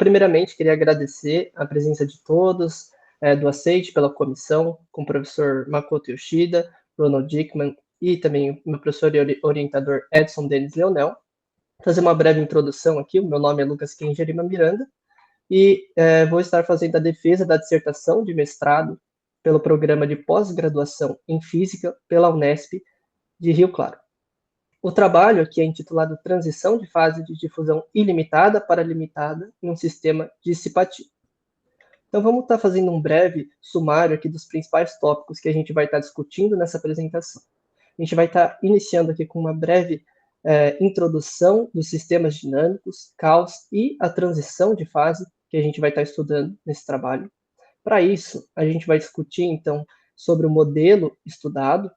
primeiramente, queria agradecer a presença de todos, do ACEIT pela comissão, com o professor Makoto Yoshida, Ronald Dickman e também o meu professor e orientador Edson Denis Leonel. Fazer uma breve introdução aqui, o meu nome é Lucas Kenjerima Miranda, e vou estar fazendo a defesa da dissertação de mestrado pelo programa de pós-graduação em Física pela Unesp de Rio Claro. O trabalho aqui é intitulado Transição de fase de difusão ilimitada para limitada em um sistema dissipativo. Então, vamos estar fazendo um breve sumário aqui dos principais tópicos que a gente vai estar discutindo nessa apresentação. A gente vai estar iniciando aqui com uma breve introdução dos sistemas dinâmicos, caos e a transição de fase que a gente vai estar estudando nesse trabalho. Para isso, a gente vai discutir, então, sobre o modelo estudado.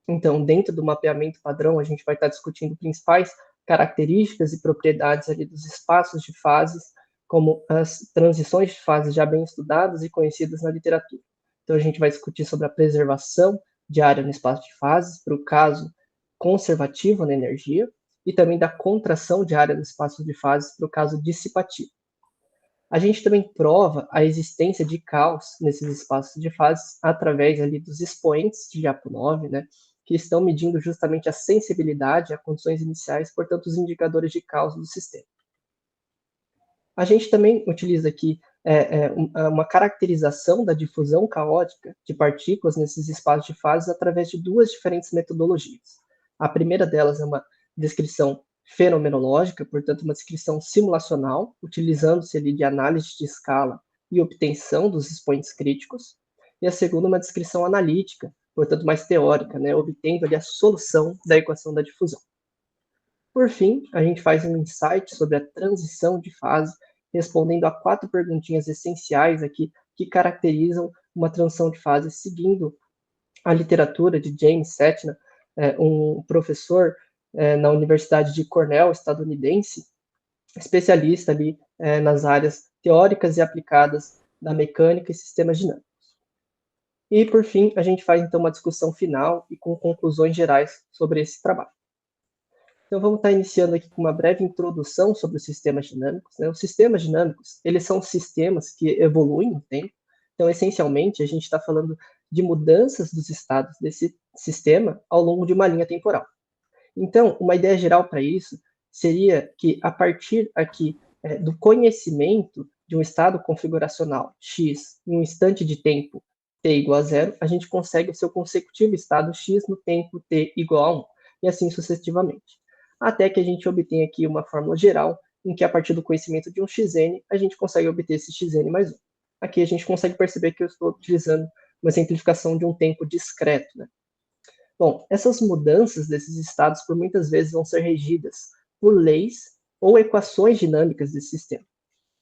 Então, dentro do mapeamento padrão, a gente vai estar discutindo principais características e propriedades ali dos espaços de fases, como as transições de fases já bem estudadas e conhecidas na literatura. Então, a gente vai discutir sobre a preservação de área no espaço de fases, para o caso conservativo na energia, e também da contração de área no espaço de fases, para o caso dissipativo. A gente também prova a existência de caos nesses espaços de fases através ali dos expoentes de Lyapunov, né, que estão medindo justamente a sensibilidade a condições iniciais, portanto, os indicadores de caos do sistema. A gente também utiliza aqui uma caracterização da difusão caótica de partículas nesses espaços de fases através de duas diferentes metodologias. A primeira delas é uma descrição fenomenológica, portanto, uma descrição simulacional, utilizando-se ali de análise de escala e obtenção dos expoentes críticos. E a segunda, uma descrição analítica, portanto, mais teórica, né, obtendo ali a solução da equação da difusão. Por fim, a gente faz um insight sobre a transição de fase, respondendo a 4 perguntinhas essenciais aqui que caracterizam uma transição de fase, seguindo a literatura de James Setna, um professor na Universidade de Cornell, estadunidense, especialista ali nas áreas teóricas e aplicadas da mecânica e sistemas dinâmicos. E, por fim, a gente faz, então, uma discussão final e com conclusões gerais sobre esse trabalho. Então, vamos estar iniciando aqui com uma breve introdução sobre os sistemas dinâmicos, né? Os sistemas dinâmicos, eles são sistemas que evoluem no tempo. Então, essencialmente, a gente está falando de mudanças dos estados desse sistema ao longo de uma linha temporal. Então, uma ideia geral para isso seria que, a partir aqui do conhecimento de um estado configuracional x em um instante de tempo t igual a 0, a gente consegue o seu consecutivo estado x no tempo t igual a 1, e assim sucessivamente. Até que a gente obtenha aqui uma fórmula geral, em que a partir do conhecimento de um xn, a gente consegue obter esse xn mais 1. Aqui a gente consegue perceber que eu estou utilizando uma simplificação de um tempo discreto, né? Bom, essas mudanças desses estados, por muitas vezes, vão ser regidas por leis ou equações dinâmicas desse sistema,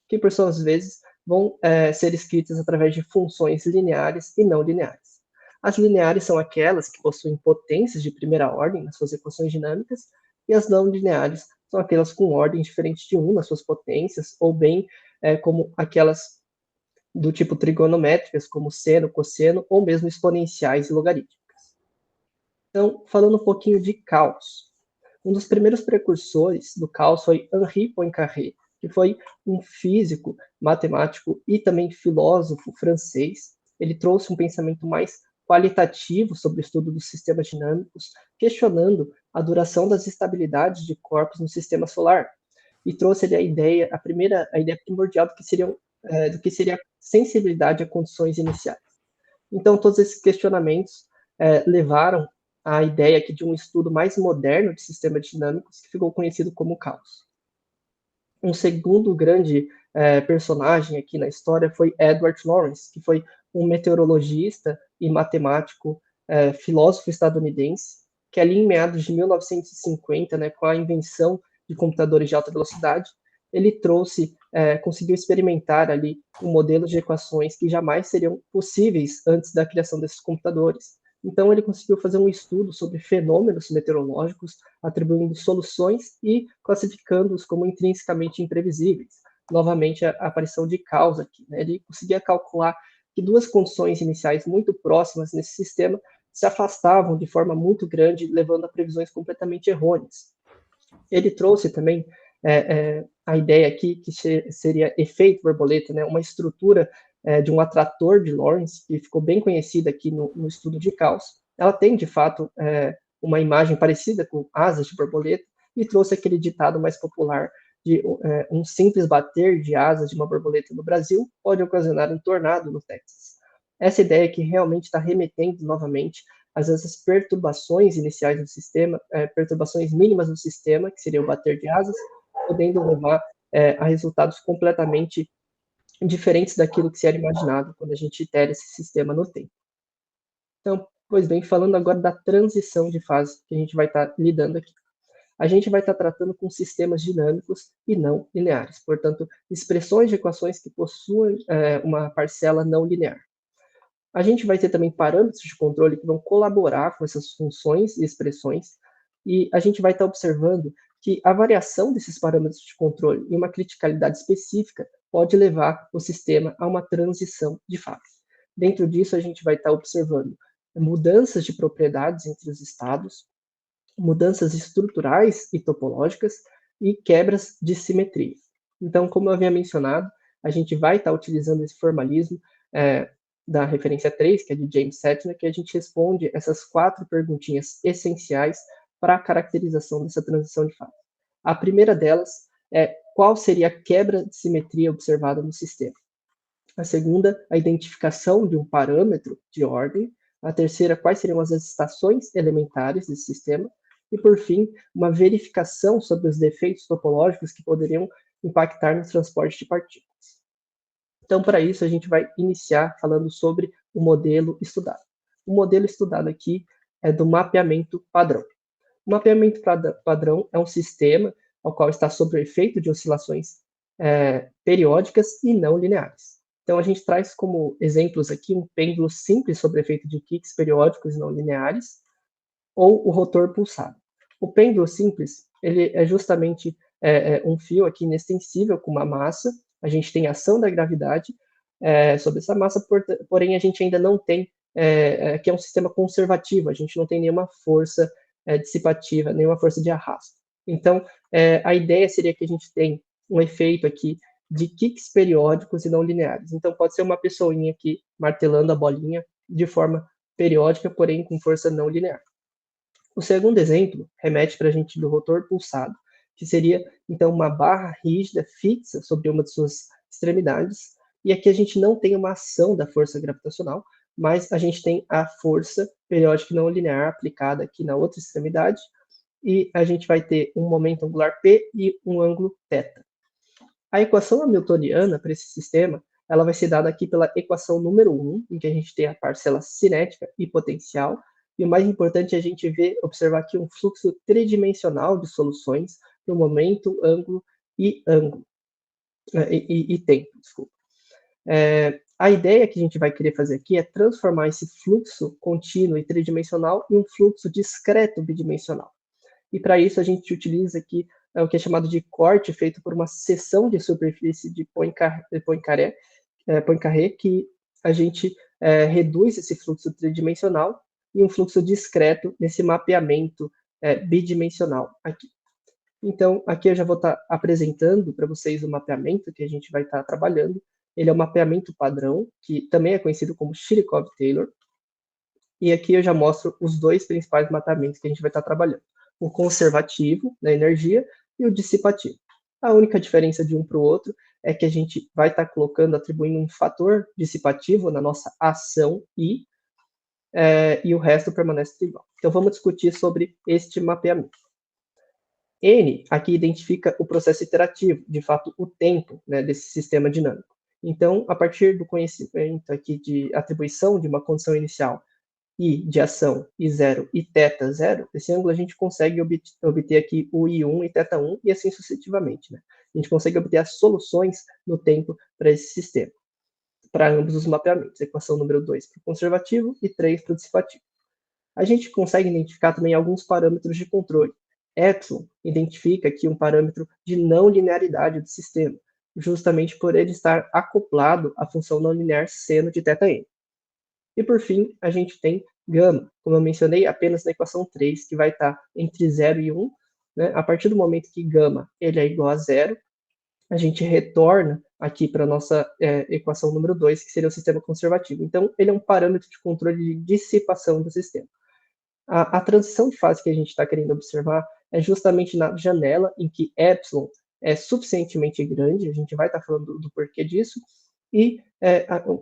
que, por suas vezes, vão ser escritas através de funções lineares e não lineares. As lineares são aquelas que possuem potências de primeira ordem nas suas equações dinâmicas, e as não lineares são aquelas com ordem diferente de 1 nas suas potências, ou bem como aquelas do tipo trigonométricas, como seno, cosseno, ou mesmo exponenciais e logarítmicas. Então, falando um pouquinho de caos. Um dos primeiros precursores do caos foi Henri Poincaré, que foi um físico, matemático e também filósofo francês. Ele trouxe um pensamento mais qualitativo sobre o estudo dos sistemas dinâmicos, questionando a duração das estabilidades de corpos no sistema solar, e trouxe ali a ideia primordial do que seria a sensibilidade a condições iniciais. Então, todos esses questionamentos levaram à ideia aqui de um estudo mais moderno de sistemas dinâmicos, que ficou conhecido como caos. Um segundo grande personagem aqui na história foi Edward Lorenz, que foi um meteorologista e matemático, filósofo estadunidense, que ali em meados de 1950, né, com a invenção de computadores de alta velocidade, ele conseguiu experimentar ali um modelo de equações que jamais seriam possíveis antes da criação desses computadores. Então, ele conseguiu fazer um estudo sobre fenômenos meteorológicos, atribuindo soluções e classificando-os como intrinsecamente imprevisíveis. Novamente, a aparição de caos aqui, né? Ele conseguia calcular que duas condições iniciais muito próximas nesse sistema se afastavam de forma muito grande, levando a previsões completamente errôneas. Ele trouxe também a ideia aqui que seria efeito borboleta, né, uma estrutura de um atrator de Lorentz, que ficou bem conhecida aqui no estudo de caos. Ela tem, de fato, uma imagem parecida com asas de borboleta e trouxe aquele ditado mais popular de um simples bater de asas de uma borboleta no Brasil pode ocasionar um tornado no Texas. Essa ideia que realmente está remetendo novamente às essas perturbações iniciais do sistema, perturbações mínimas do sistema, que seria o bater de asas, podendo levar a resultados completamente diferentes daquilo que se era imaginado quando a gente itera esse sistema no tempo. Então, pois bem, falando agora da transição de fase que a gente vai estar lidando aqui. A gente vai estar tratando com sistemas dinâmicos e não lineares, portanto, expressões de equações que possuem uma parcela não linear. A gente vai ter também parâmetros de controle que vão colaborar com essas funções e expressões, e a gente vai estar observando que a variação desses parâmetros de controle em uma criticalidade específica pode levar o sistema a uma transição de fase. Dentro disso, a gente vai estar observando mudanças de propriedades entre os estados, mudanças estruturais e topológicas e quebras de simetria. Então, como eu havia mencionado, a gente vai estar utilizando esse formalismo da referência 3, que é de James Setner, que a gente responde essas 4 perguntinhas essenciais para a caracterização dessa transição de fase. A primeira delas é qual seria a quebra de simetria observada no sistema. A segunda, a identificação de um parâmetro de ordem. A terceira, quais seriam as estações elementares desse sistema. E, por fim, uma verificação sobre os defeitos topológicos que poderiam impactar no transporte de partículas. Então, para isso, a gente vai iniciar falando sobre o modelo estudado. O modelo estudado aqui é do mapeamento padrão. O mapeamento padrão é um sistema ao qual está sob o efeito de oscilações periódicas e não lineares. Então, a gente traz como exemplos aqui um pêndulo simples sob o efeito de kicks periódicos e não lineares, ou o rotor pulsado. O pêndulo simples, ele é justamente um fio aqui inextensível com uma massa. A gente tem a ação da gravidade sobre essa massa, porém a gente ainda não tem, que é um sistema conservativo, a gente não tem nenhuma força dissipativa, nenhuma força de arrasto. Então, a ideia seria que a gente tem um efeito aqui de kicks periódicos e não lineares. Então, pode ser uma pessoinha aqui martelando a bolinha de forma periódica, porém com força não linear. O segundo exemplo remete para a gente do rotor pulsado, que seria, então, uma barra rígida fixa sobre uma de suas extremidades, e aqui a gente não tem uma ação da força gravitacional, mas a gente tem a força periódica não linear aplicada aqui na outra extremidade, e a gente vai ter um momento angular P e um ângulo θ. A equação hamiltoniana para esse sistema, ela vai ser dada aqui pela equação número 1, em que a gente tem a parcela cinética e potencial, e o mais importante é a gente observar aqui um fluxo tridimensional de soluções no momento, ângulo e tempo, desculpa. A ideia que a gente vai querer fazer aqui é transformar esse fluxo contínuo e tridimensional em um fluxo discreto bidimensional. E para isso a gente utiliza aqui o que é chamado de corte, feito por uma seção de superfície de Poincaré, que a gente reduz esse fluxo tridimensional e um fluxo discreto nesse mapeamento bidimensional aqui. Então, aqui eu já vou estar apresentando para vocês o mapeamento que a gente vai estar trabalhando. Ele é um mapeamento padrão, que também é conhecido como Chirikov-Taylor. E aqui eu já mostro os 2 principais mapeamentos que a gente vai estar trabalhando. O conservativo, da energia, e o dissipativo. A única diferença de um para o outro é que a gente vai estar colocando, atribuindo um fator dissipativo na nossa ação I, e o resto permanece igual. Então, vamos discutir sobre este mapeamento. N, aqui identifica o processo iterativo, de fato, o tempo, né, desse sistema dinâmico. Então, a partir do conhecimento aqui de atribuição de uma condição inicial I de ação I0 e θ0, esse ângulo a gente consegue obter aqui o I1 e θ1 e assim sucessivamente, né? A gente consegue obter as soluções no tempo para esse sistema, para ambos os mapeamentos, equação número 2 para o conservativo e 3 para o dissipativo. A gente consegue identificar também alguns parâmetros de controle. Epsilon identifica aqui um parâmetro de não linearidade do sistema, justamente por ele estar acoplado à função não linear seno de θn. E por fim, a gente tem gama, como eu mencionei apenas na equação 3, que vai estar entre 0 e 1. Né? A partir do momento que gama ele é igual a 0, a gente retorna aqui para a nossa equação número 2, que seria o sistema conservativo. Então, ele é um parâmetro de controle de dissipação do sistema. A transição de fase que a gente está querendo observar é justamente na janela em que epsilon é suficientemente grande, a gente vai estar falando do porquê disso, e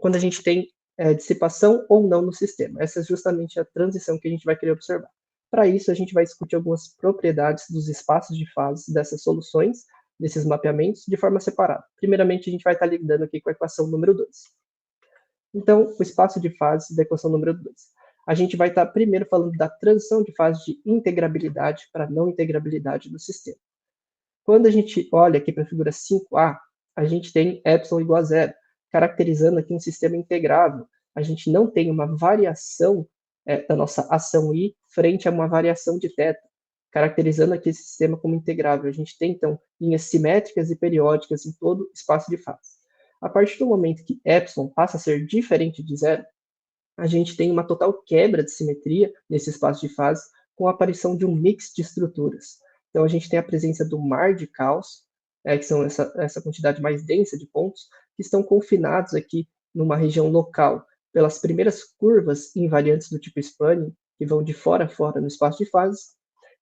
quando a gente tem dissipação ou não no sistema. Essa é justamente a transição que a gente vai querer observar. Para isso, a gente vai discutir algumas propriedades dos espaços de fase dessas soluções, desses mapeamentos, de forma separada. Primeiramente, a gente vai estar lidando aqui com a equação número 2. Então, o espaço de fase da equação número 2. A gente vai estar primeiro falando da transição de fase de integrabilidade para não integrabilidade do sistema. Quando a gente olha aqui para a figura 5A, a gente tem epsilon igual a zero, caracterizando aqui um sistema integrável. A gente não tem uma variação da nossa ação I frente a uma variação de θ, caracterizando aqui esse sistema como integrável. A gente tem, então, linhas simétricas e periódicas em todo espaço de fase. A partir do momento que epsilon passa a ser diferente de zero, a gente tem uma total quebra de simetria nesse espaço de fase com a aparição de um mix de estruturas. Então, a gente tem a presença do mar de caos, que são essa quantidade mais densa de pontos, que estão confinados aqui numa região local pelas primeiras curvas invariantes do tipo spanning, que vão de fora a fora no espaço de fases.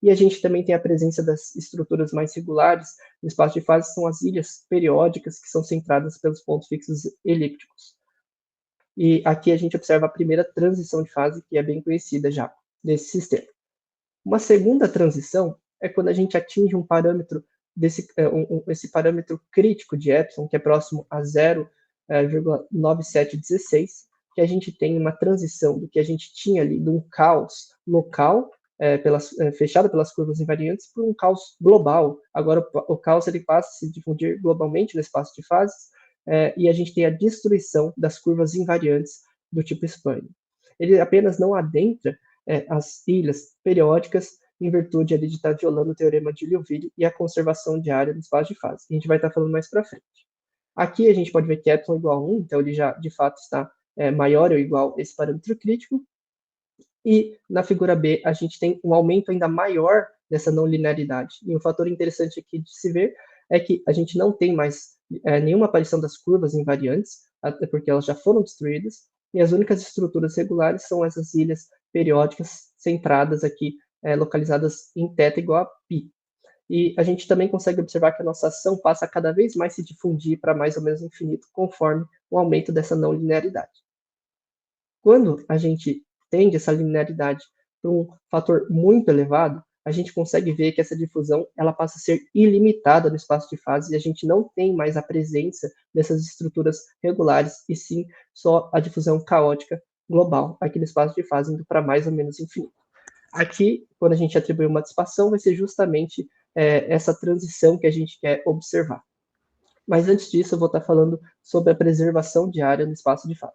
E a gente também tem a presença das estruturas mais regulares no espaço de fases, são as ilhas periódicas, que são centradas pelos pontos fixos elípticos. E aqui a gente observa a primeira transição de fase, que é bem conhecida já desse sistema. Uma segunda transição é quando a gente atinge um parâmetro esse parâmetro crítico de epsilon, que é próximo a 0,9716, que a gente tem uma transição do que a gente tinha ali, de um caos local, fechado pelas curvas invariantes, por um caos global. Agora, o caos ele passa a se difundir globalmente no espaço de fases, e a gente tem a destruição das curvas invariantes do tipo spanning. Ele apenas não adentra as ilhas periódicas em virtude ali de estar violando o teorema de Liouville e a conservação de área no espaço de fase. A gente vai estar falando mais para frente. Aqui a gente pode ver que epsilon é igual a 1, então ele já de fato está maior ou igual a esse parâmetro crítico. E na figura B a gente tem um aumento ainda maior dessa não linearidade. E um fator interessante aqui de se ver é que a gente não tem mais nenhuma aparição das curvas invariantes, até porque elas já foram destruídas, e as únicas estruturas regulares são essas ilhas periódicas centradas aqui, localizadas em θ igual a π. E a gente também consegue observar que a nossa ação passa a cada vez mais se difundir para mais ou menos infinito, conforme o aumento dessa não linearidade. Quando a gente tende essa linearidade para um fator muito elevado, a gente consegue ver que essa difusão ela passa a ser ilimitada no espaço de fase e a gente não tem mais a presença dessas estruturas regulares, e sim só a difusão caótica global aqui no espaço de fase, indo para mais ou menos infinito. Aqui, quando a gente atribui uma dissipação, vai ser justamente essa transição que a gente quer observar. Mas antes disso, eu vou estar falando sobre a preservação de área no espaço de fase,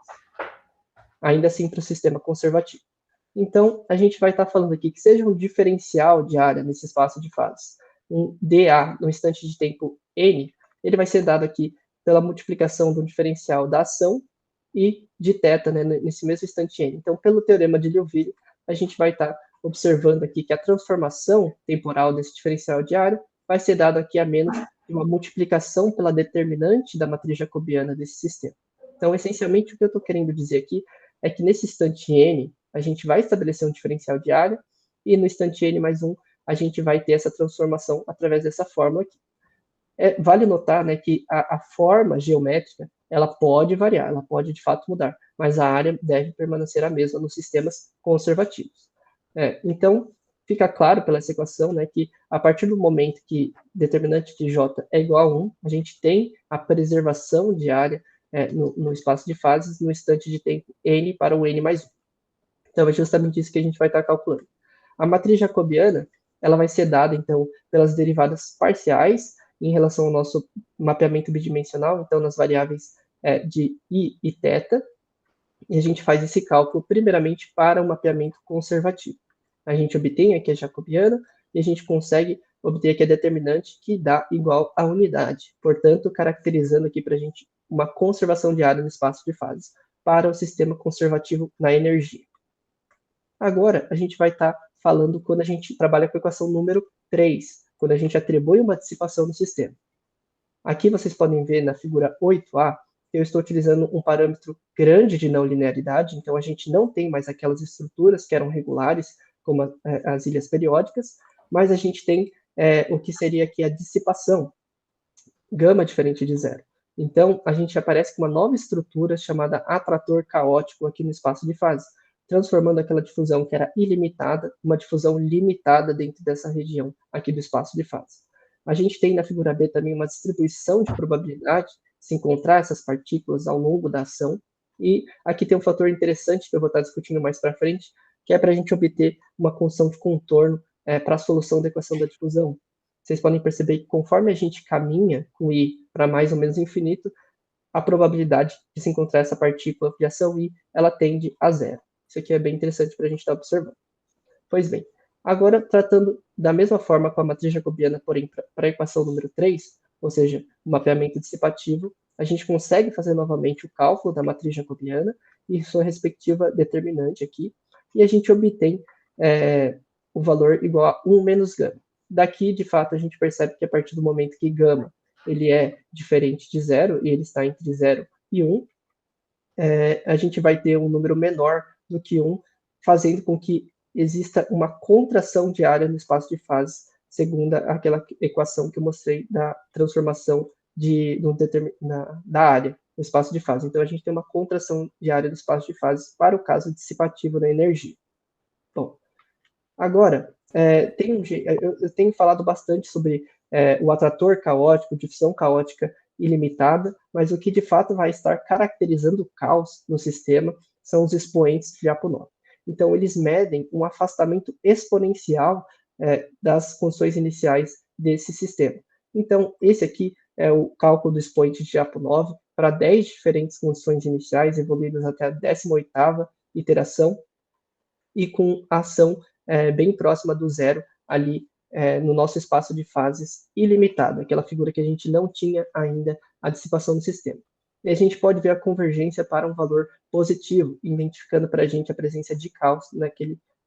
ainda assim para o sistema conservativo. Então, a gente vai estar falando aqui que seja um diferencial de área nesse espaço de fases, um dA no instante de tempo n, ele vai ser dado aqui pela multiplicação do diferencial da ação e de θ, né, nesse mesmo instante n. Então, pelo teorema de Liouville, a gente vai estar observando aqui que a transformação temporal desse diferencial de área vai ser dado aqui a menos de uma multiplicação pela determinante da matriz jacobiana desse sistema. Então, essencialmente, o que eu estou querendo dizer aqui é que nesse instante n, a gente vai estabelecer um diferencial de área, e no instante n mais 1, a gente vai ter essa transformação através dessa fórmula aqui. Vale notar, né, que a forma geométrica ela pode variar, ela pode de fato mudar, mas a área deve permanecer a mesma nos sistemas conservativos. Então, fica claro pela essa equação, né, que a partir do momento que determinante de J é igual a 1, a gente tem a preservação de área no espaço de fases no instante de tempo n para o n mais 1. Então, é justamente isso que a gente vai estar calculando. A matriz jacobiana ela vai ser dada, então, pelas derivadas parciais em relação ao nosso mapeamento bidimensional, então, nas variáveis de i e θ, e a gente faz esse cálculo, primeiramente, para o mapeamento conservativo. A gente obtém aqui a jacobiana e a gente consegue obter aqui a determinante que dá igual à unidade, portanto, caracterizando aqui para a gente uma conservação de área no espaço de fases para o sistema conservativo na energia. Agora, a gente vai estar falando quando a gente trabalha com a equação número 3, quando a gente atribui uma dissipação no sistema. Aqui vocês podem ver na figura 8A, eu estou utilizando um parâmetro grande de não linearidade, então a gente não tem mais aquelas estruturas que eram regulares, como as ilhas periódicas, mas a gente tem o que seria aqui a dissipação, gama diferente de zero. Então, a gente aparece com uma nova estrutura chamada atrator caótico aqui no espaço de fase, transformando aquela difusão que era ilimitada, uma difusão limitada dentro dessa região aqui do espaço de fase. A gente tem na figura B também uma distribuição de probabilidade de se encontrar essas partículas ao longo da ação, e aqui tem um fator interessante que eu vou estar discutindo mais para frente, que é para a gente obter uma condição de contorno para a solução da equação da difusão. Vocês podem perceber que conforme a gente caminha com I para mais ou menos infinito, a probabilidade de se encontrar essa partícula de ação I, ela tende a zero. Isso aqui é bem interessante para a gente estar observando. Pois bem, agora tratando da mesma forma com a matriz jacobiana, porém para a equação número 3, ou seja, o mapeamento dissipativo, a gente consegue fazer novamente o cálculo da matriz jacobiana e sua respectiva determinante aqui, e a gente obtém o valor igual a 1 menos gama. Daqui, de fato, a gente percebe que a partir do momento que gama ele é diferente de zero, e ele está entre 0 e 1, a gente vai ter um número menor do que 1, fazendo com que exista uma contração de área no espaço de fase, segundo aquela equação que eu mostrei da transformação da área no espaço de fase. Então, a gente tem uma contração de área do espaço de fase para o caso dissipativo da energia. Bom, agora, eu tenho falado bastante sobre o atrator caótico, difusão caótica ilimitada, mas o que de fato vai estar caracterizando o caos no sistema são os expoentes de Lyapunov. Então, eles medem um afastamento exponencial das condições iniciais desse sistema. Então, esse aqui é o cálculo do expoente de Lyapunov para 10 diferentes condições iniciais, evoluídas até a 18ª iteração, e com ação bem próxima do zero ali no nosso espaço de fases ilimitado, aquela figura que a gente não tinha ainda a dissipação do sistema. E a gente pode ver a convergência para um valor positivo, identificando para a gente a presença de caos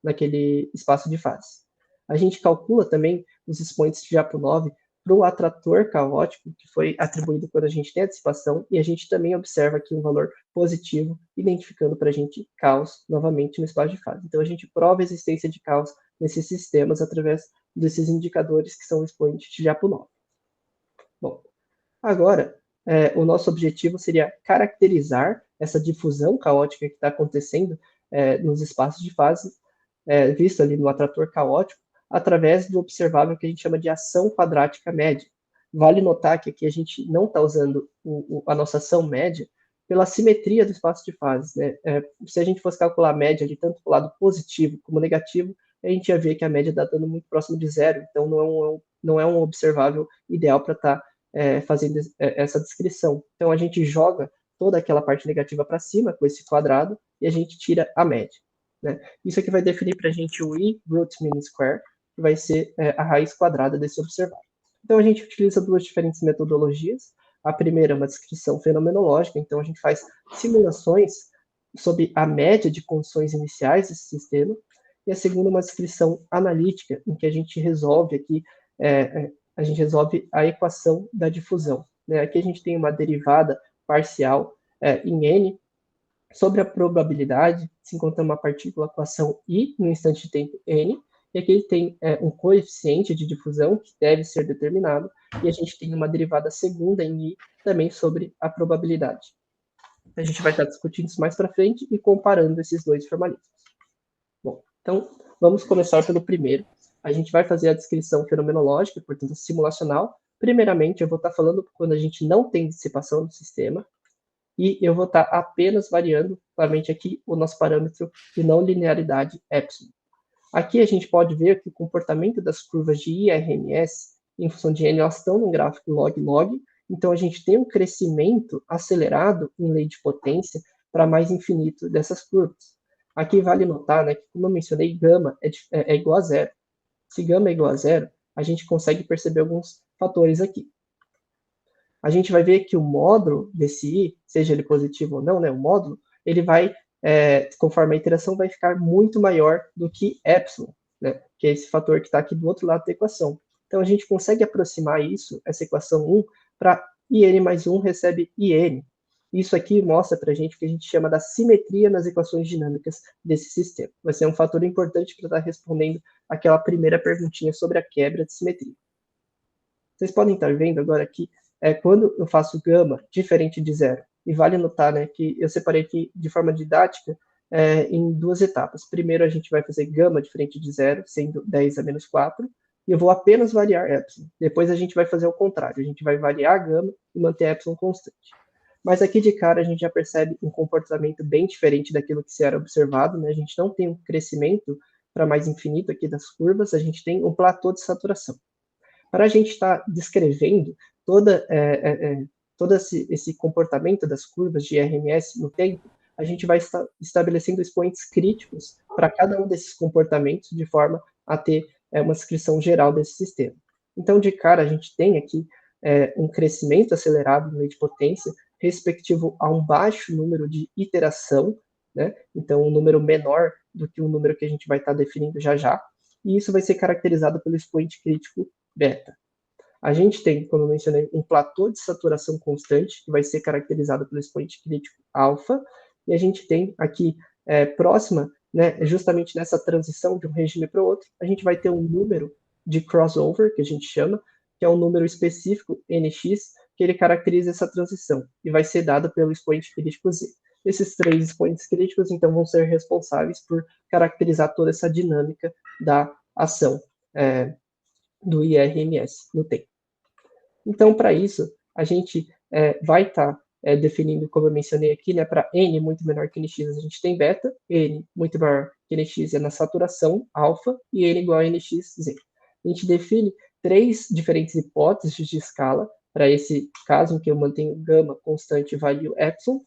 naquele espaço de fases. A gente calcula também os expoentes de Lyapunov para o atrator caótico, que foi atribuído quando a gente tem a dissipação, e a gente também observa aqui um valor positivo, identificando para a gente caos novamente no espaço de fase. Então, a gente prova a existência de caos nesses sistemas através desses indicadores que são expoentes de Lyapunov. Bom, agora, o nosso objetivo seria caracterizar essa difusão caótica que está acontecendo nos espaços de fase, visto ali no atrator caótico, através do observável que a gente chama de ação quadrática média. Vale notar que aqui a gente não está usando a nossa ação média pela simetria do espaço de fases. Né? Se a gente fosse calcular a média de tanto para o lado positivo como negativo, a gente ia ver que a média está dando muito próximo de zero, então não é um observável ideal para estar fazendo essa descrição. Então a gente joga toda aquela parte negativa para cima com esse quadrado e a gente tira a média. Né? Isso aqui vai definir para a gente o I root mean square, que vai ser a raiz quadrada desse observável. Então, a gente utiliza duas diferentes metodologias. A primeira é uma descrição fenomenológica, então a gente faz simulações sobre a média de condições iniciais desse sistema, e a segunda é uma descrição analítica, em que a gente resolve aqui, a equação da difusão. Né? Aqui a gente tem uma derivada parcial em N, sobre a probabilidade de se encontrar uma partícula com ação I no instante de tempo N, e aqui ele tem um coeficiente de difusão que deve ser determinado, e a gente tem uma derivada segunda em I também sobre a probabilidade. A gente vai estar discutindo isso mais para frente e comparando esses dois formalismos. Bom, então vamos começar pelo primeiro. A gente vai fazer a descrição fenomenológica, portanto simulacional. Primeiramente, eu vou estar falando quando a gente não tem dissipação no sistema, e eu vou estar apenas variando, claramente aqui, o nosso parâmetro de não linearidade epsilon. Aqui a gente pode ver que o comportamento das curvas de IRMS, em função de N, elas estão num gráfico log-log, então a gente tem um crescimento acelerado em lei de potência para mais infinito dessas curvas. Aqui vale notar, né, que como eu mencionei, gama é igual a zero. Se gama é igual a zero, a gente consegue perceber alguns fatores aqui. A gente vai ver que o módulo desse I, seja ele positivo ou não, né, o módulo, ele vai, conforme a iteração, vai ficar muito maior do que epsilon, né, que é esse fator que está aqui do outro lado da equação. Então, a gente consegue aproximar isso, essa equação 1, para IN mais 1 recebe IN. Isso aqui mostra para a gente o que a gente chama da simetria nas equações dinâmicas desse sistema. Vai ser um fator importante para estar respondendo aquela primeira perguntinha sobre a quebra de simetria. Vocês podem estar vendo agora aqui, quando eu faço gama diferente de zero, e vale notar, né, que eu separei aqui de forma didática em duas etapas. Primeiro a gente vai fazer gama diferente de zero, sendo 10 a menos 4, e eu vou apenas variar epsilon. Depois a gente vai fazer o contrário, a gente vai variar a gama e manter epsilon constante. Mas aqui de cara a gente já percebe um comportamento bem diferente daquilo que se era observado, né? A gente não tem um crescimento para mais infinito aqui das curvas, a gente tem um platô de saturação. Para a gente estar descrevendo todo esse comportamento das curvas de RMS no tempo, a gente vai estar estabelecendo expoentes críticos para cada um desses comportamentos, de forma a ter uma descrição geral desse sistema. Então, de cara, a gente tem aqui um crescimento acelerado no meio de potência, respectivo a um baixo número de iteração, né? Então, um número menor do que o número que a gente vai estar definindo já já, e isso vai ser caracterizado pelo expoente crítico beta. A gente tem, como eu mencionei, um platô de saturação constante, que vai ser caracterizado pelo expoente crítico alfa, e a gente tem aqui próxima, né, justamente nessa transição de um regime para o outro, a gente vai ter um número de crossover, que a gente chama, que é um número específico, nx, que ele caracteriza essa transição, e vai ser dado pelo expoente crítico z. Esses três expoentes críticos, então, vão ser responsáveis por caracterizar toda essa dinâmica da ação do IRMS no tempo. Então, para isso, a gente vai estar definindo, como eu mencionei aqui, né, para N muito menor que NX, a gente tem beta, N muito maior que NX é na saturação, alfa, e N igual a NX, Z. A gente define três diferentes hipóteses de escala para esse caso em que eu mantenho gama constante e vario epsilon,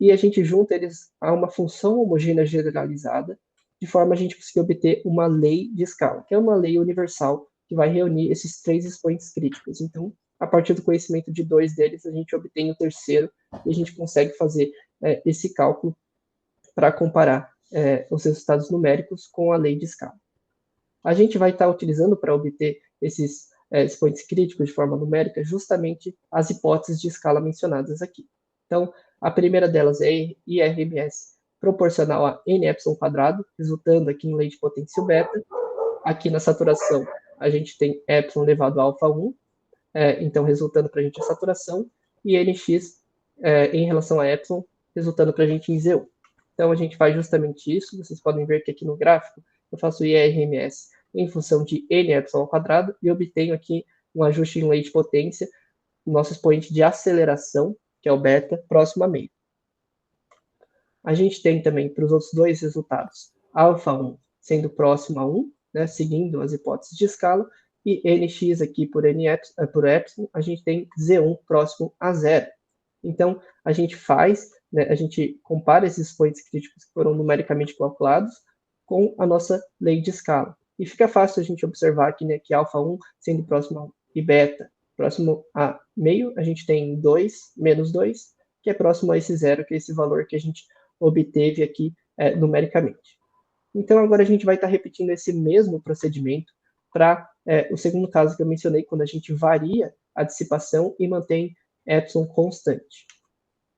e a gente junta eles a uma função homogênea generalizada, de forma a gente conseguir obter uma lei de escala, que é uma lei universal que vai reunir esses três expoentes críticos. Então, a partir do conhecimento de dois deles, a gente obtém o terceiro e a gente consegue fazer esse cálculo para comparar os resultados numéricos com a lei de escala. A gente vai estar utilizando para obter esses expoentes críticos de forma numérica justamente as hipóteses de escala mencionadas aqui. Então, a primeira delas é IRMS proporcional a n epsilon quadrado, resultando aqui em lei de potência beta. Aqui na saturação, a gente tem epsilon elevado a alfa 1, então resultando para a gente a saturação, e nx em relação a epsilon, resultando para a gente em Z1. Então a gente faz justamente isso, vocês podem ver que aqui no gráfico eu faço IRMS em função de n epsilon ao quadrado e obtenho aqui um ajuste em lei de potência, o nosso expoente de aceleração, que é o beta, próximo a meio. A gente tem também para os outros dois resultados, alfa 1 sendo próximo a 1, né, seguindo as hipóteses de escala, e nx aqui por epsilon, a gente tem z1 próximo a 0. Então, a gente faz, né, a gente compara esses expoentes críticos que foram numericamente calculados com a nossa lei de escala. E fica fácil a gente observar aqui, né, que alfa 1 sendo próximo a 1 e beta próximo a meio, a gente tem 2, menos 2, que é próximo a esse zero, que é esse valor que a gente obteve aqui numericamente. Então, agora a gente vai estar repetindo esse mesmo procedimento para o segundo caso que eu mencionei, quando a gente varia a dissipação e mantém epsilon constante.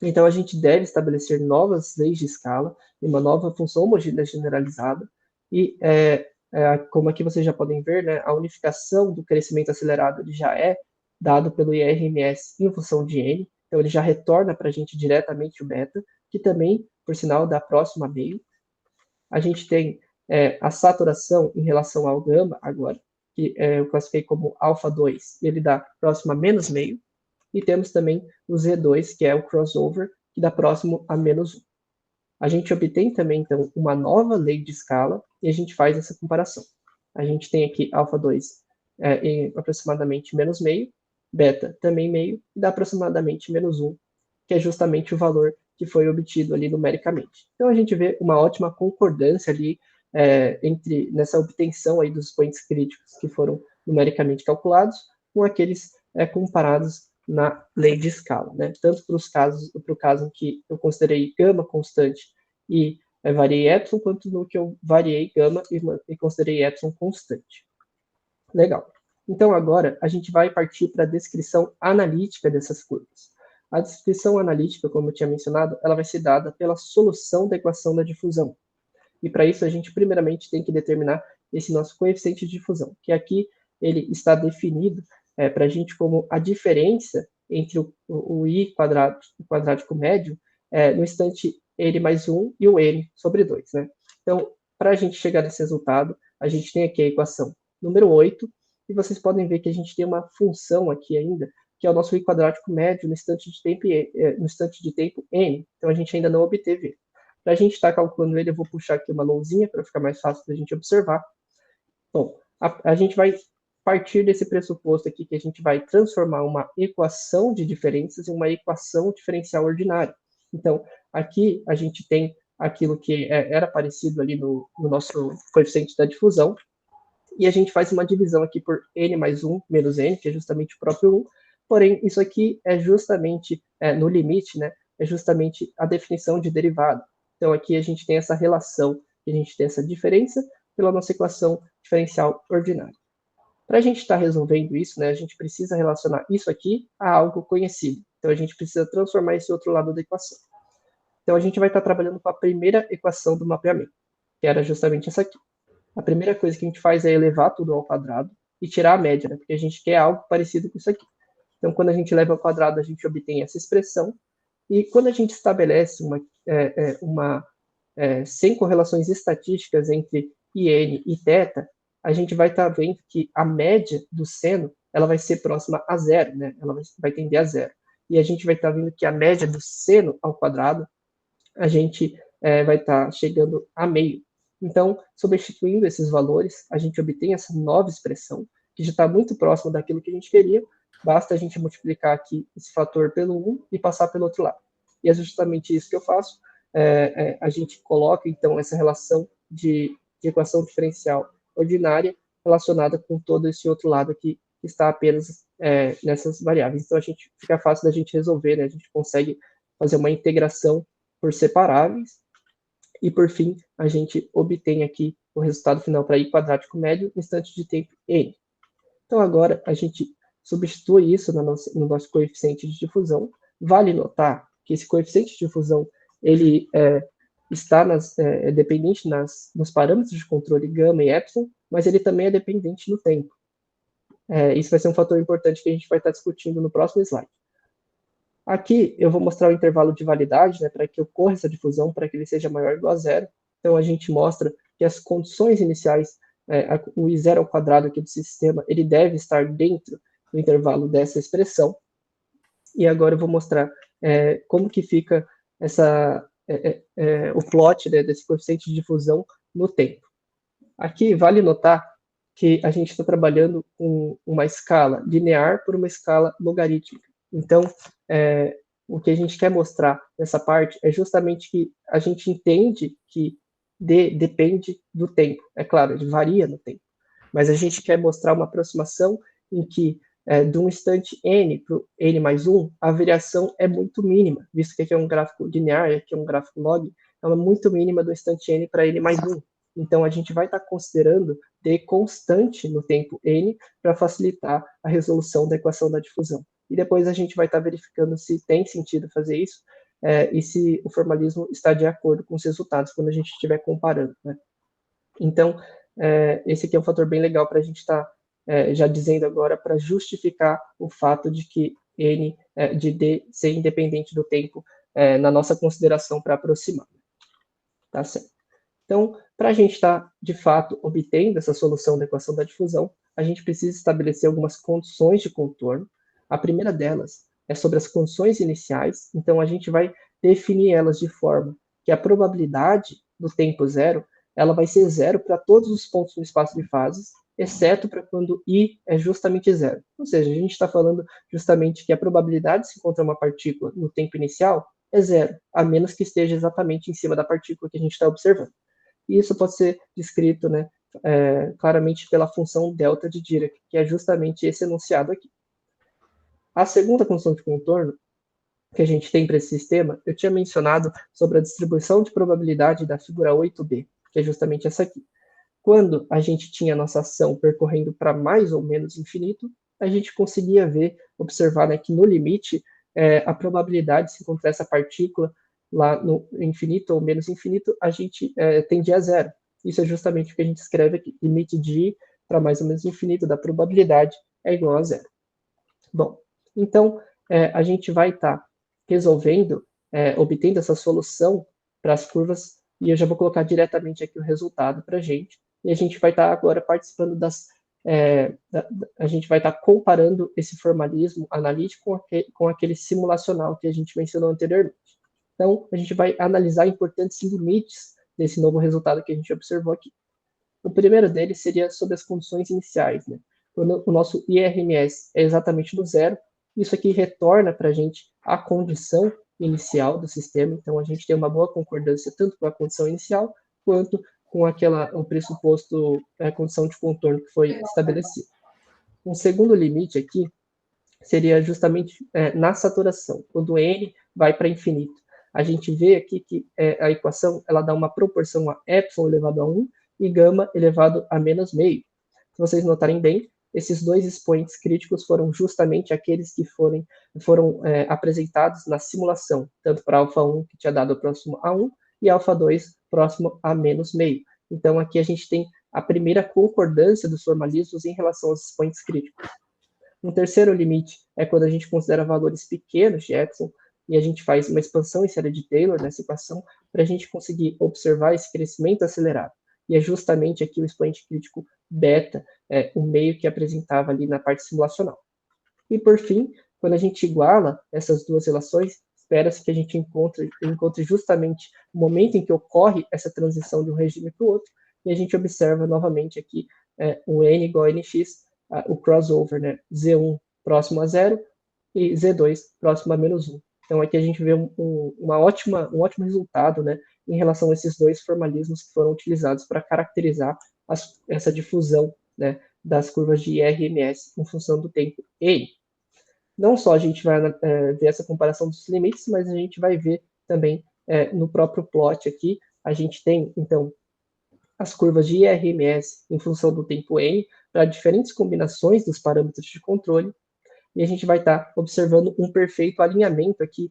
Então, a gente deve estabelecer novas leis de escala, uma nova função homogênea generalizada, e como aqui vocês já podem ver, né, a unificação do crescimento acelerado ele já é dado pelo IRMS em função de n, então ele já retorna para a gente diretamente o beta, que também, por sinal, dá próximo a meio. A gente tem a saturação em relação ao gama agora, que eu classifiquei como alfa 2, ele dá próximo a menos meio, e temos também o Z2, que é o crossover, que dá próximo a menos 1. A gente obtém também, então, uma nova lei de escala, e a gente faz essa comparação. A gente tem aqui alfa 2 em aproximadamente menos meio, beta também meio, e dá aproximadamente menos 1, que é justamente o valor que foi obtido ali numericamente. Então, a gente vê uma ótima concordância ali nessa obtenção aí dos expoentes críticos que foram numericamente calculados com aqueles comparados na lei de escala, né? Tanto para o caso em que eu considerei gama constante e variei epsilon, quanto no que eu variei gama e considerei epsilon constante. Legal. Então, agora, a gente vai partir para a descrição analítica dessas curvas. A descrição analítica, como eu tinha mencionado, ela vai ser dada pela solução da equação da difusão. E para isso, a gente primeiramente tem que determinar esse nosso coeficiente de difusão, que aqui ele está definido para a gente como a diferença entre o i quadrático médio no instante n mais 1 e o n sobre 2. Né? Então, para a gente chegar nesse resultado, a gente tem aqui a equação número 8, e vocês podem ver que a gente tem uma função aqui ainda, que é o nosso i quadrático médio no instante de tempo n. Então, a gente ainda não obteve ele. Para a gente estar calculando ele, eu vou puxar aqui uma lousinha para ficar mais fácil da gente observar. Bom, a gente vai partir desse pressuposto aqui que a gente vai transformar uma equação de diferenças em uma equação diferencial ordinária. Então, aqui a gente tem aquilo que era parecido ali no nosso coeficiente da difusão, e a gente faz uma divisão aqui por n mais 1 menos n, que é justamente o próprio 1, porém, isso aqui é justamente, no limite, né, é justamente a definição de derivada. Então, aqui a gente tem essa relação, a gente tem essa diferença pela nossa equação diferencial ordinária. Para a gente estar resolvendo isso, né, a gente precisa relacionar isso aqui a algo conhecido. Então, a gente precisa transformar esse outro lado da equação. Então, a gente vai estar trabalhando com a primeira equação do mapeamento, que era justamente essa aqui. A primeira coisa que a gente faz é elevar tudo ao quadrado e tirar a média, né, porque a gente quer algo parecido com isso aqui. Então, quando a gente eleva ao quadrado, a gente obtém essa expressão. E quando a gente estabelece sem correlações estatísticas entre IN e θ, a gente vai estar vendo que a média do seno ela vai ser próxima a zero, né? Ela vai tender a zero. E a gente vai estar vendo que a média do seno ao quadrado, a gente vai estar chegando a meio. Então, substituindo esses valores, a gente obtém essa nova expressão, que já está muito próxima daquilo que a gente queria, basta a gente multiplicar aqui esse fator pelo 1 e passar pelo outro lado. E é justamente isso que eu faço. A gente coloca, então, essa relação de equação diferencial ordinária relacionada com todo esse outro lado aqui, que está apenas nessas variáveis. Então, fica fácil da gente resolver, né? A gente consegue fazer uma integração por separáveis, e, por fim, a gente obtém aqui o resultado final para i quadrático médio no instante de tempo n. Então, agora, a gente substitui isso no nosso coeficiente de difusão. Vale notar que esse coeficiente de difusão ele está dependente nos parâmetros de controle gama e epsilon, mas ele também é dependente no tempo. Isso vai ser um fator importante que a gente vai estar discutindo no próximo slide. Aqui eu vou mostrar o intervalo de validade, né, para que ocorra essa difusão, para que ele seja maior ou igual a zero. Então, a gente mostra que as condições iniciais, o i zero ao quadrado aqui do sistema, ele deve estar dentro do intervalo dessa expressão. E agora eu vou mostrar como que fica o plot, né, desse coeficiente de difusão no tempo. Aqui vale notar que a gente está trabalhando com uma escala linear por uma escala logarítmica. Então, o que a gente quer mostrar nessa parte é justamente que a gente entende que depende do tempo. É claro, ele varia no tempo. Mas a gente quer mostrar uma aproximação em que, de um instante n para o n mais 1, a variação é muito mínima, visto que aqui é um gráfico linear, aqui é um gráfico log, ela é muito mínima do instante n para n mais 1. Então, a gente vai estar considerando d constante no tempo n para facilitar a resolução da equação da difusão. E depois a gente vai estar verificando se tem sentido fazer isso e se o formalismo está de acordo com os resultados quando a gente estiver comparando. Né? Então, esse aqui é um fator bem legal para a gente estar já dizendo agora para justificar o fato de que n de d ser independente do tempo na nossa consideração para aproximar. Tá certo? Então, para a gente estar, de fato, obtendo essa solução da equação da difusão, a gente precisa estabelecer algumas condições de contorno. A primeira delas é sobre as condições iniciais, então a gente vai definir elas de forma que a probabilidade do tempo zero, ela vai ser zero para todos os pontos no espaço de fases, exceto para quando i é justamente zero. Ou seja, a gente está falando justamente que a probabilidade de se encontrar uma partícula no tempo inicial é zero, a menos que esteja exatamente em cima da partícula que a gente está observando. E isso pode ser descrito, né, claramente pela função delta de Dirac, que é justamente esse enunciado aqui. A segunda condição de contorno que a gente tem para esse sistema, eu tinha mencionado sobre a distribuição de probabilidade da figura 8b, que é justamente essa aqui. quando a gente tinha a nossa ação percorrendo para mais ou menos infinito, a gente conseguia ver, observar, né, que no limite, a probabilidade de se encontrar essa partícula lá no infinito ou menos infinito, a gente tendia a zero. Isso é justamente o que a gente escreve aqui. Limite de i para mais ou menos infinito da probabilidade é igual a zero. Bom, então a gente vai estar resolvendo, obtendo essa solução para as curvas, e eu já vou colocar diretamente aqui o resultado para a gente, e a gente vai estar agora participando a gente vai estar comparando esse formalismo analítico com aquele simulacional que a gente mencionou anteriormente. Então, a gente vai analisar importantes limites desse novo resultado que a gente observou aqui. O primeiro deles seria sobre as condições iniciais, né? Quando o nosso IRMS é exatamente do zero, isso aqui retorna para a gente a condição inicial do sistema, então a gente tem uma boa concordância tanto com a condição inicial, quanto com o pressuposto, a condição de contorno que foi estabelecida. Um segundo limite aqui seria justamente na saturação, quando n vai para infinito. A gente vê aqui que a equação ela dá uma proporção a epsilon elevado a 1 e gama elevado a menos meio. Se vocês notarem bem, esses dois expoentes críticos foram justamente aqueles que foram apresentados na simulação, tanto para alfa1, que tinha dado próximo a 1, e alfa2 próximo a menos meio. Então, aqui a gente tem a primeira concordância dos formalismos em relação aos expoentes críticos. Um terceiro limite é quando a gente considera valores pequenos de epsilon, e a gente faz uma expansão em série de Taylor nessa equação, para a gente conseguir observar esse crescimento acelerado. E é justamente aqui o expoente crítico beta, o meio que apresentava ali na parte simulacional. E por fim, quando a gente iguala essas duas relações, espera-se que a gente encontre justamente o momento em que ocorre essa transição de um regime para o outro, e a gente observa novamente aqui o n igual a nx, o crossover, né? Z1 próximo a zero e Z2 próximo a menos 1. Então, aqui a gente vê um ótimo resultado, né, em relação a esses dois formalismos que foram utilizados para caracterizar essa difusão, né, das curvas de IRMS em função do tempo n. Não só a gente vai ver essa comparação dos limites, mas a gente vai ver também no próprio plot aqui, a gente tem, então, as curvas de IRMS em função do tempo n para diferentes combinações dos parâmetros de controle, e a gente vai estar observando um perfeito alinhamento aqui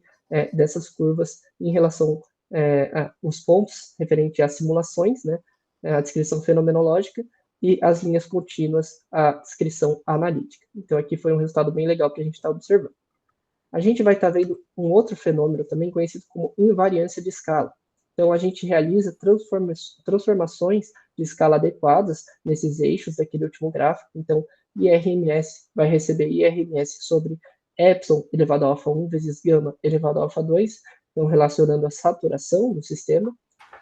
dessas curvas em relação aos pontos referente às simulações, né, a descrição fenomenológica, e as linhas contínuas, a descrição analítica. Então, aqui foi um resultado bem legal que a gente está observando. A gente vai estar vendo um outro fenômeno também conhecido como invariância de escala. Então, a gente realiza transformações de escala adequadas nesses eixos daquele último gráfico. Então, IRMS vai receber IRMS sobre epsilon elevado a alfa 1 vezes gama elevado a alfa 2, então relacionando a saturação do sistema,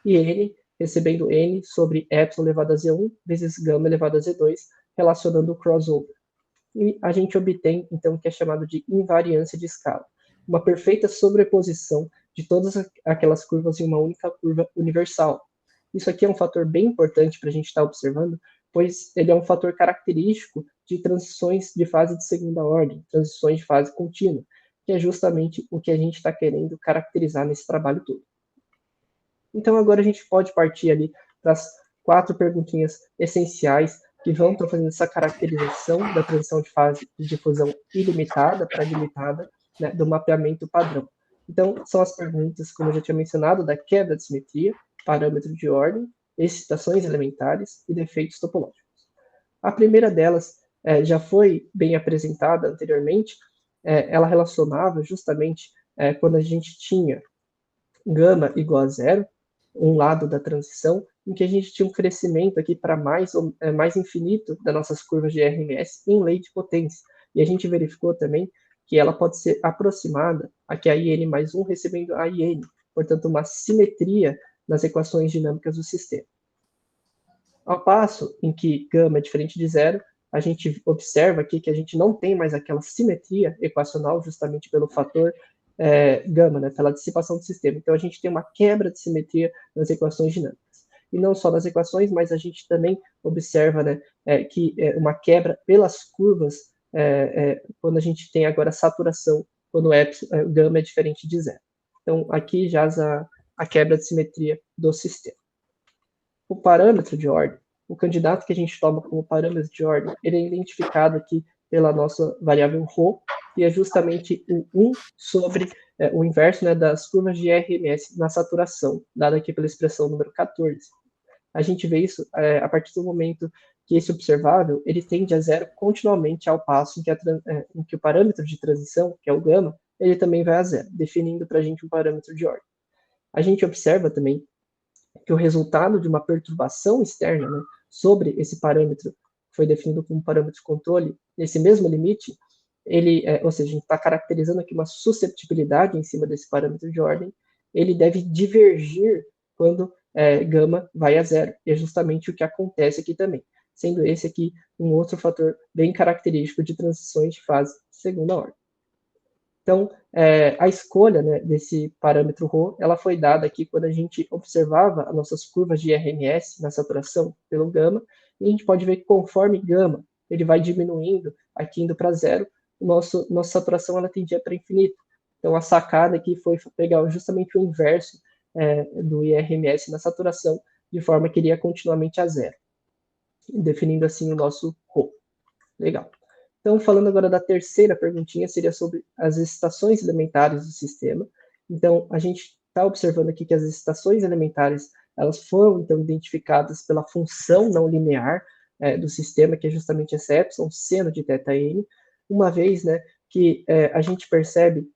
e N recebendo N sobre epsilon elevado a Z1 vezes gama elevado a Z2, relacionando o crossover. E a gente obtém, então, o que é chamado de invariância de escala, uma perfeita sobreposição de todas aquelas curvas em uma única curva universal. Isso aqui é um fator bem importante para a gente estar observando, pois ele é um fator característico de transições de fase de segunda ordem, transições de fase contínua, que é justamente o que a gente está querendo caracterizar nesse trabalho todo. Então, agora a gente pode partir ali para as 4 perguntinhas essenciais que vão estar fazendo essa caracterização da transição de fase de difusão ilimitada para limitada, né, do mapeamento padrão. Então, são as perguntas, como eu já tinha mencionado, da quebra de simetria, parâmetro de ordem, excitações elementares e defeitos topológicos. A primeira delas já foi bem apresentada anteriormente, ela relacionava justamente quando a gente tinha gama igual a zero, um lado da transição, em que a gente tinha um crescimento aqui para mais infinito das nossas curvas de RMS em lei de potência. E a gente verificou também que ela pode ser aproximada aqui a IN mais 1 recebendo a IN, portanto, uma simetria nas equações dinâmicas do sistema. Ao passo em que gama é diferente de zero, a gente observa aqui que a gente não tem mais aquela simetria equacional, justamente pelo fator gama, né, pela dissipação do sistema. Então, a gente tem uma quebra de simetria nas equações dinâmicas. E não só nas equações, mas a gente também observa, né, que uma quebra pelas curvas quando a gente tem agora saturação, quando gama é diferente de zero. Então, aqui jaz a quebra de simetria do sistema. O parâmetro de ordem o candidato que a gente toma como parâmetro de ordem, ele é identificado aqui pela nossa variável ρ, que é justamente o 1 sobre o inverso, né, das curvas de RMS na saturação, dada aqui pela expressão número 14. A gente vê isso a partir do momento que esse observável ele tende a zero continuamente, ao passo em que o parâmetro de transição, que é o gama, ele também vai a zero, definindo para a gente um parâmetro de ordem. A gente observa também que o resultado de uma perturbação externa, né, sobre esse parâmetro, que foi definido como parâmetro de controle, nesse mesmo limite, ou seja, a gente está caracterizando aqui uma susceptibilidade em cima desse parâmetro de ordem, ele deve divergir quando gama vai a zero, e é justamente o que acontece aqui também, sendo esse aqui um outro fator bem característico de transições de fase de segunda ordem. Então, a escolha, né, desse parâmetro ρ, ela foi dada aqui quando a gente observava as nossas curvas de RMS na saturação pelo gama, e a gente pode ver que conforme gama ele vai diminuindo, aqui indo para zero, nossa saturação ela tendia para infinito. Então, a sacada aqui foi pegar justamente o inverso do IRMS na saturação, de forma que iria continuamente a zero, definindo assim o nosso ρ. Legal. Então, falando agora da terceira perguntinha, seria sobre as estações elementares do sistema. Então, a gente está observando aqui que as estações elementares, elas foram, então, identificadas pela função não linear do sistema, que é justamente essa epsilon, seno de θn, uma vez, né, que a gente percebe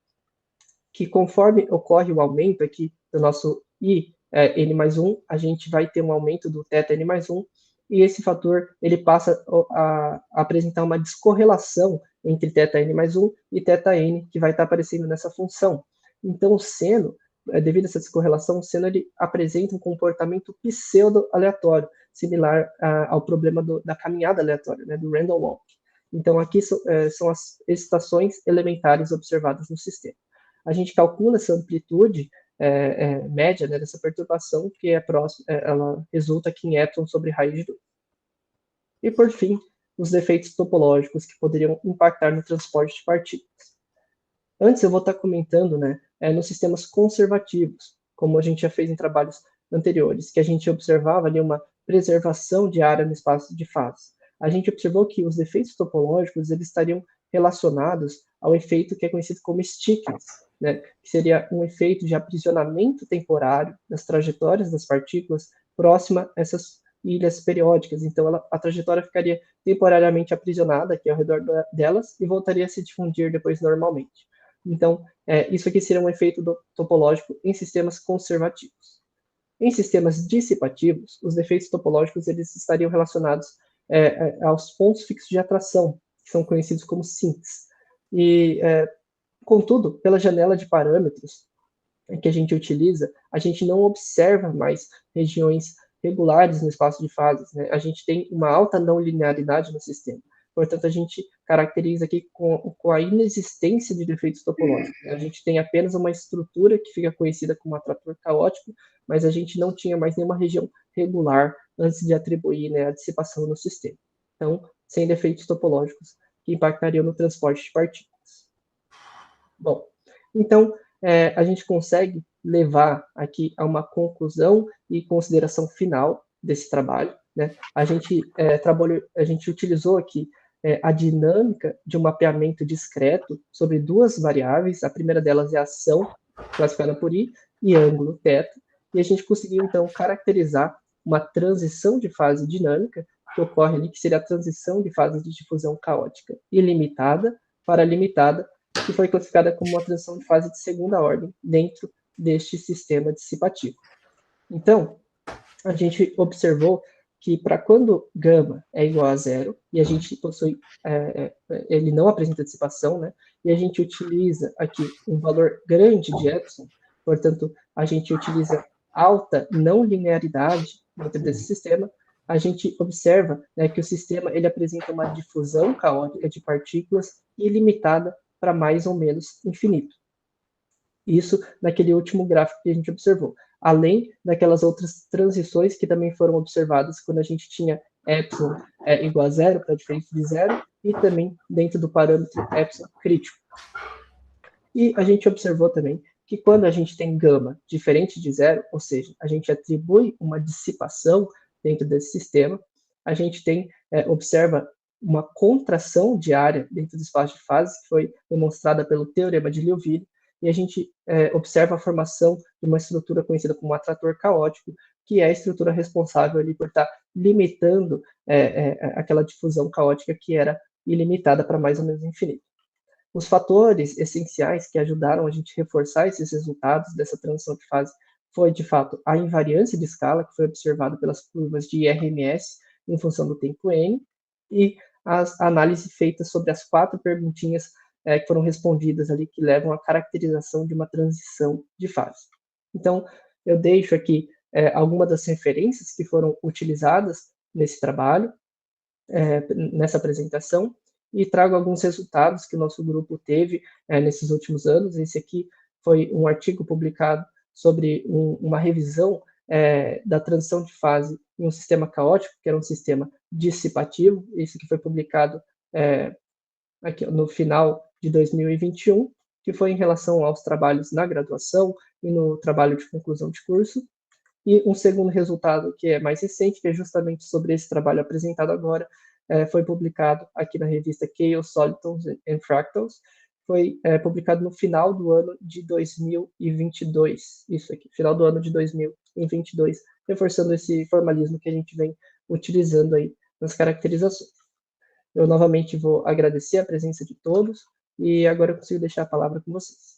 que conforme ocorre o aumento aqui do nosso I, n mais 1, a gente vai ter um aumento do θn mais 1, e esse fator ele passa a apresentar uma descorrelação entre θn mais 1 e θn, que vai estar aparecendo nessa função. Então, o seno, devido a essa descorrelação, o seno ele apresenta um comportamento pseudo-aleatório, similar ao problema da caminhada aleatória, né, do random walk. Então, aqui são as estações elementares observadas no sistema. A gente calcula essa amplitude média, né, dessa perturbação, que ela resulta aqui em epsilon sobre raiz de 2. E, por fim, os defeitos topológicos que poderiam impactar no transporte de partículas. Antes, eu vou estar comentando, né, nos sistemas conservativos, como a gente já fez em trabalhos anteriores, que a gente observava ali uma preservação de área no espaço de fase. A gente observou que os defeitos topológicos eles estariam relacionados ao efeito que é conhecido como stickness, né, que seria um efeito de aprisionamento temporário das trajetórias das partículas próxima a essas ilhas periódicas. Então, a trajetória ficaria temporariamente aprisionada aqui ao redor delas e voltaria a se difundir depois normalmente. Então, isso aqui seria um efeito topológico em sistemas conservativos. Em sistemas dissipativos, os defeitos topológicos eles estariam relacionados aos pontos fixos de atração, que são conhecidos como sinks. E, contudo, pela janela de parâmetros que a gente utiliza, a gente não observa mais regiões regulares no espaço de fases, né? A gente tem uma alta não linearidade no sistema. Portanto, a gente caracteriza aqui com a inexistência de defeitos topológicos. A gente tem apenas uma estrutura que fica conhecida como atrator caótico, mas a gente não tinha mais nenhuma região regular antes de atribuir, né, a dissipação no sistema. Então, sem defeitos topológicos que impactariam no transporte de partículas. Bom, então, a gente consegue levar aqui a uma conclusão e consideração final desse trabalho, né? A gente utilizou aqui a dinâmica de um mapeamento discreto sobre duas variáveis. A primeira delas é a ação, classificada por I, e ângulo θ, e a gente conseguiu, então, caracterizar uma transição de fase dinâmica que ocorre ali, que seria a transição de fase de difusão caótica ilimitada para limitada, que foi classificada como uma transição de fase de segunda ordem dentro deste sistema dissipativo. Então, a gente observou que para quando gama é igual a zero, e a gente possui, ele não apresenta dissipação, né, e a gente utiliza aqui um valor grande de epsilon, portanto, a gente utiliza alta não linearidade dentro desse sistema, a gente observa, né, que o sistema ele apresenta uma difusão caótica de partículas ilimitada para mais ou menos infinito. Isso naquele último gráfico que a gente observou. Além daquelas outras transições que também foram observadas quando a gente tinha epsilon igual a zero, para diferente de zero, e também dentro do parâmetro epsilon crítico. E a gente observou também que quando a gente tem gama diferente de zero, ou seja, a gente atribui uma dissipação dentro desse sistema, a gente observa uma contração de área dentro do espaço de fase, que foi demonstrada pelo teorema de Liouville, e a gente observa a formação de uma estrutura conhecida como atrator caótico, que é a estrutura responsável ali por estar limitando aquela difusão caótica que era ilimitada para mais ou menos infinito. Os fatores essenciais que ajudaram a gente reforçar esses resultados dessa transição de fase foi, de fato, a invariância de escala, que foi observada pelas curvas de IRMS em função do tempo n, e as análises feitas sobre as 4 perguntinhas que foram respondidas ali, que levam à caracterização de uma transição de fase. Então, eu deixo aqui algumas das referências que foram utilizadas nesse trabalho, nessa apresentação, e trago alguns resultados que o nosso grupo teve nesses últimos anos. Esse aqui foi um artigo publicado sobre uma revisão da transição de fase em um sistema caótico, que era um sistema dissipativo. Isso que foi publicado aqui no final de 2021, que foi em relação aos trabalhos na graduação e no trabalho de conclusão de curso. E um segundo resultado, que é mais recente, que é justamente sobre esse trabalho apresentado agora, foi publicado aqui na revista Chaos, Solitons and Fractals, foi publicado no final do ano de 2022, isso aqui, final do ano de 2022, reforçando esse formalismo que a gente vem utilizando aí nas caracterizações. Eu novamente vou agradecer a presença de todos, e agora eu consigo deixar a palavra com vocês.